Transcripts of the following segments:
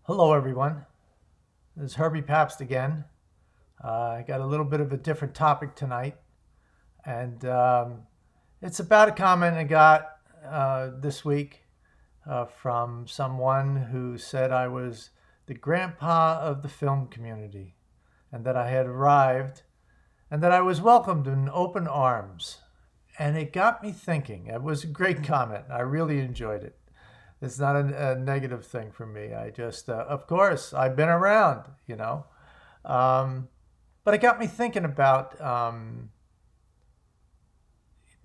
Hello, everyone. This is Herbie Pabst again. I got a little bit of a different topic tonight, and it's about a comment I got this week from someone who said I was the grandpa of the film community, and that I had arrived, and that I was welcomed in open arms. And it got me thinking. It was a great comment. I really enjoyed it. It's not a negative thing for me. I just, of course, I've been around. Um, but it got me thinking about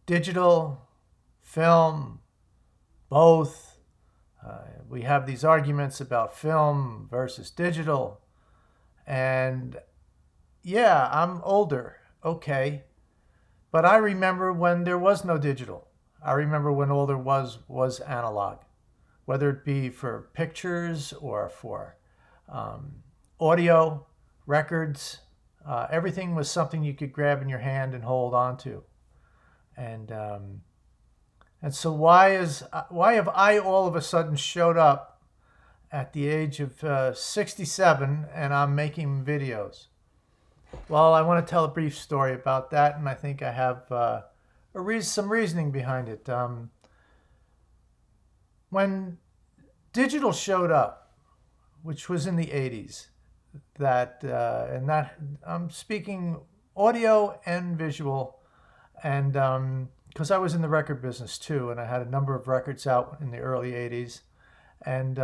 digital, film, both. We have these arguments about film versus digital. And yeah, I'm older. Okay. But I remember when there was no digital. I remember when all there was analog, whether it be for pictures or for um, audio, records. Everything was something you could grab in your hand and hold on to. And and so why have I all of a sudden showed up at the age of 67 and I'm making videos? Well, I want to tell a brief story about that, and I think I have some reasoning behind it. When digital showed up, which was in the 80s, that I'm speaking audio and visual, and because I was in the record business too, and I had a number of records out in the early 80s, and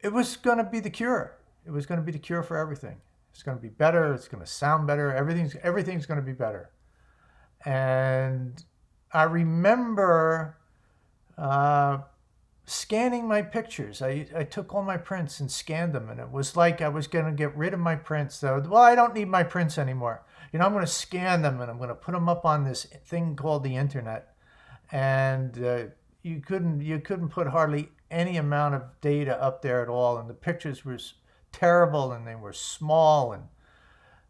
it was going to be the cure. It was going to be the cure for everything. It's going to be better. It's going to sound better. Everything's going to be better. And I remember scanning my pictures. I took all my prints and scanned them, and it was like I was going to get rid of my prints. So, well, I don't need my prints anymore. I'm going to scan them, and I'm going to put them up on this thing called the internet. And you couldn't put hardly any amount of data up there at all, and the pictures were terrible, and they were small. And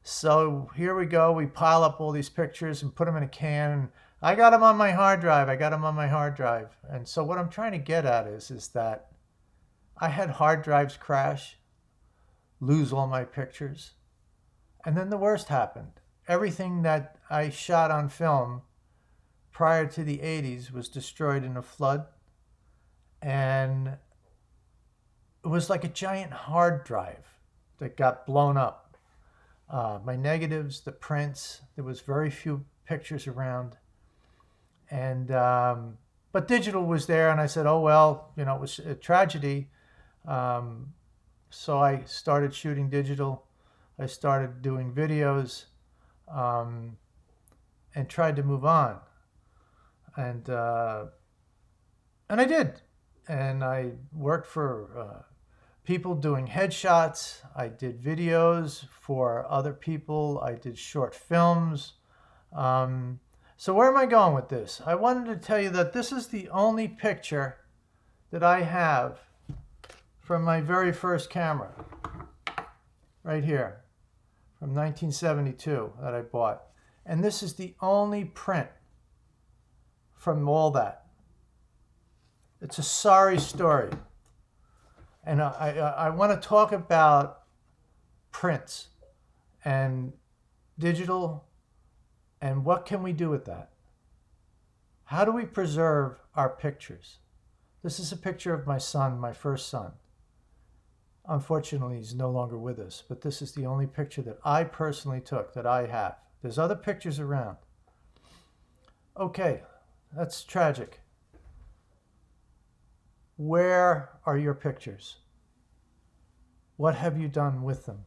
so here we go. We pile up all these pictures and put them in a can. I got them on my hard drive. And so what I'm trying to get at is that I had hard drives crash, lose all my pictures. And then the worst happened. Everything that I shot on film prior to the 80s was destroyed in a flood. And it was like a giant hard drive that got blown up. My negatives, the prints, there was very few pictures around. And but digital was there, and I said, oh well, it was a tragedy. So I started shooting digital. I started doing videos, and tried to move on. And I did. And I worked for people doing headshots. I did videos for other people. I did short films. So where am I going with this? I wanted to tell you that this is the only picture that I have from my very first camera, right here, from 1972 that I bought. And this is the only print from all that. It's a sorry story. And I want to talk about prints and digital, and what can we do with that? How do we preserve our pictures? This is a picture of my son, my first son. Unfortunately, he's no longer with us, but this is the only picture that I personally took, that I have. There's other pictures around. Okay, that's tragic. Where are your pictures? What have you done with them?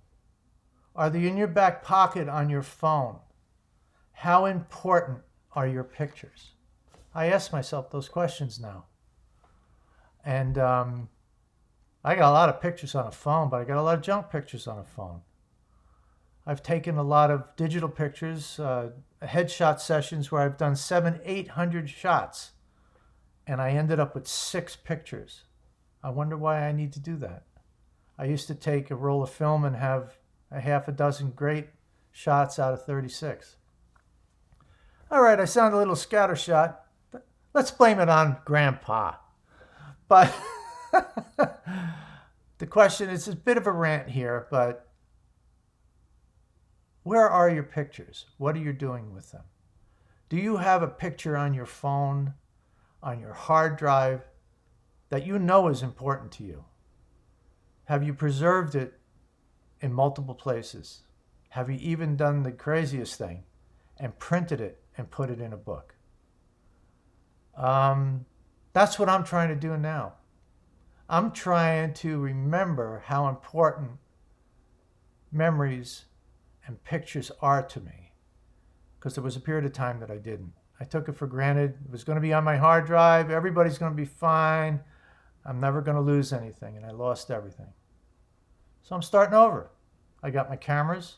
Are they in your back pocket on your phone? How important are your pictures? I ask myself those questions now. And I got a lot of pictures on a phone, but I got a lot of junk pictures on a phone. I've taken a lot of digital pictures, headshot sessions where I've done 700-800 shots, and I ended up with 6 pictures. I wonder why I need to do that. I used to take a roll of film and have a half a dozen great shots out of 36. All right, I sound a little scattershot. Let's blame it on Grandpa. But The question is a bit of a rant here, but where are your pictures? What are you doing with them? Do you have a picture on your phone, on your hard drive, that you know is important to you? Have you preserved it in multiple places? Have you even done the craziest thing and printed it and put it in a book? That's what I'm trying to do now. I'm trying to remember how important memories and pictures are to me, because there was a period of time that I didn't. I took it for granted. It was going to be on my hard drive. Everybody's going to be fine. I'm never going to lose anything, and I lost everything. So I'm starting over. I got my cameras,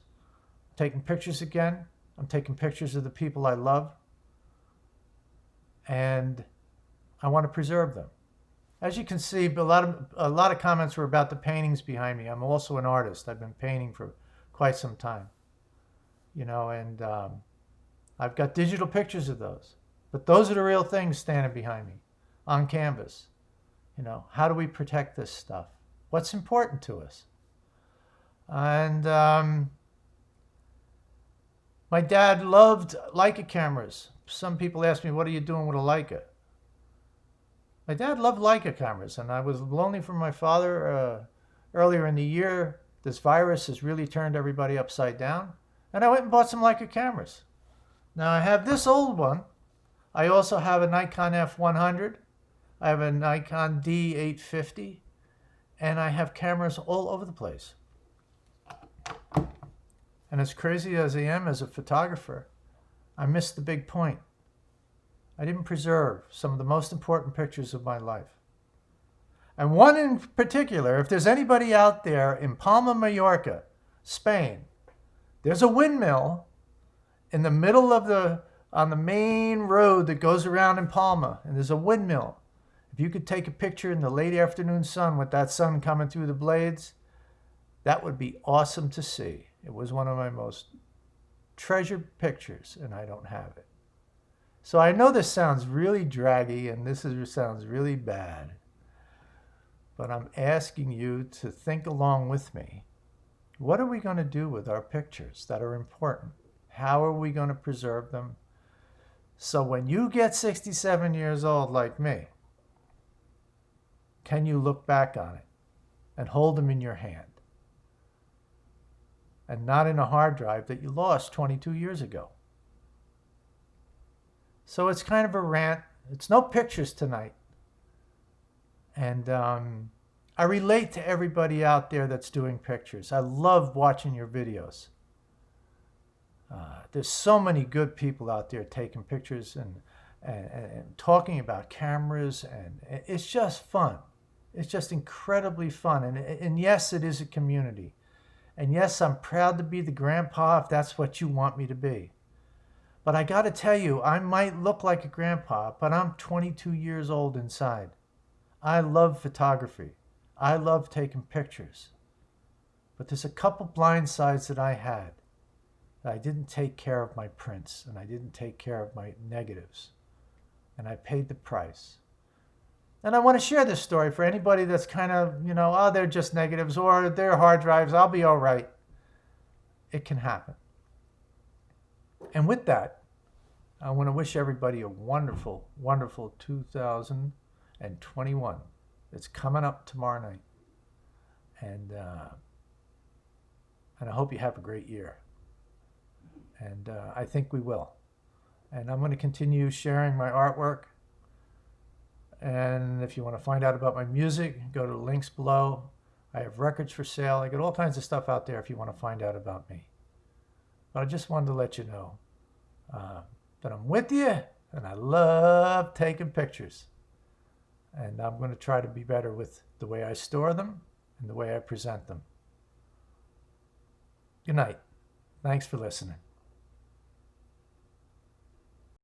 taking pictures again. I'm taking pictures of the people I love, and I want to preserve them. As you can see, a lot of comments were about the paintings behind me. I'm also an artist. I've been painting for quite some time, and I've got digital pictures of those. But those are the real things standing behind me on canvas. How do we protect this stuff? What's important to us? And my dad loved Leica cameras. Some people ask me, what are you doing with a Leica? My dad loved Leica cameras, and I was lonely for my father earlier in the year. This virus has really turned everybody upside down, and I went and bought some Leica cameras. Now I have this old one. I also have a Nikon F100. I have a Nikon D850, and I have cameras all over the place. And as crazy as I am as a photographer, I missed the big point. I didn't preserve some of the most important pictures of my life. And one in particular, if there's anybody out there in Palma, Mallorca, Spain, there's a windmill in the middle of on the main road that goes around in Palma, and there's a windmill. If you could take a picture in the late afternoon sun with that sun coming through the blades, that would be awesome to see. It was one of my most treasured pictures, and I don't have it. So I know this sounds really draggy, and sounds really bad, but I'm asking you to think along with me. What are we going to do with our pictures that are important? How are we going to preserve them? So when you get 67 years old like me, can you look back on it and hold them in your hand? And not in a hard drive that you lost 22 years ago. So it's kind of a rant. It's no pictures tonight. And I relate to everybody out there that's doing pictures. I love watching your videos. There's so many good people out there taking pictures and talking about cameras, and it's just fun. It's just incredibly fun. And yes, it is a community. And yes, I'm proud to be the grandpa if that's what you want me to be. But I got to tell you, I might look like a grandpa, but I'm 22 years old inside. I love photography. I love taking pictures. But there's a couple blind sides that I had. I didn't take care of my prints, and I didn't take care of my negatives. And I paid the price. And I want to share this story for anybody that's kind of, oh, they're just negatives, or they're hard drives, I'll be all right. It can happen. And with that, I want to wish everybody a wonderful, wonderful 2021. It's coming up tomorrow night. And I hope you have a great year. And I think we will. And I'm going to continue sharing my artwork. And if you want to find out about my music, go to the links below. I have records for sale. I got all kinds of stuff out there if you want to find out about me. But I just wanted to let you know that I'm with you, and I love taking pictures. And I'm going to try to be better with the way I store them and the way I present them. Good night. Thanks for listening.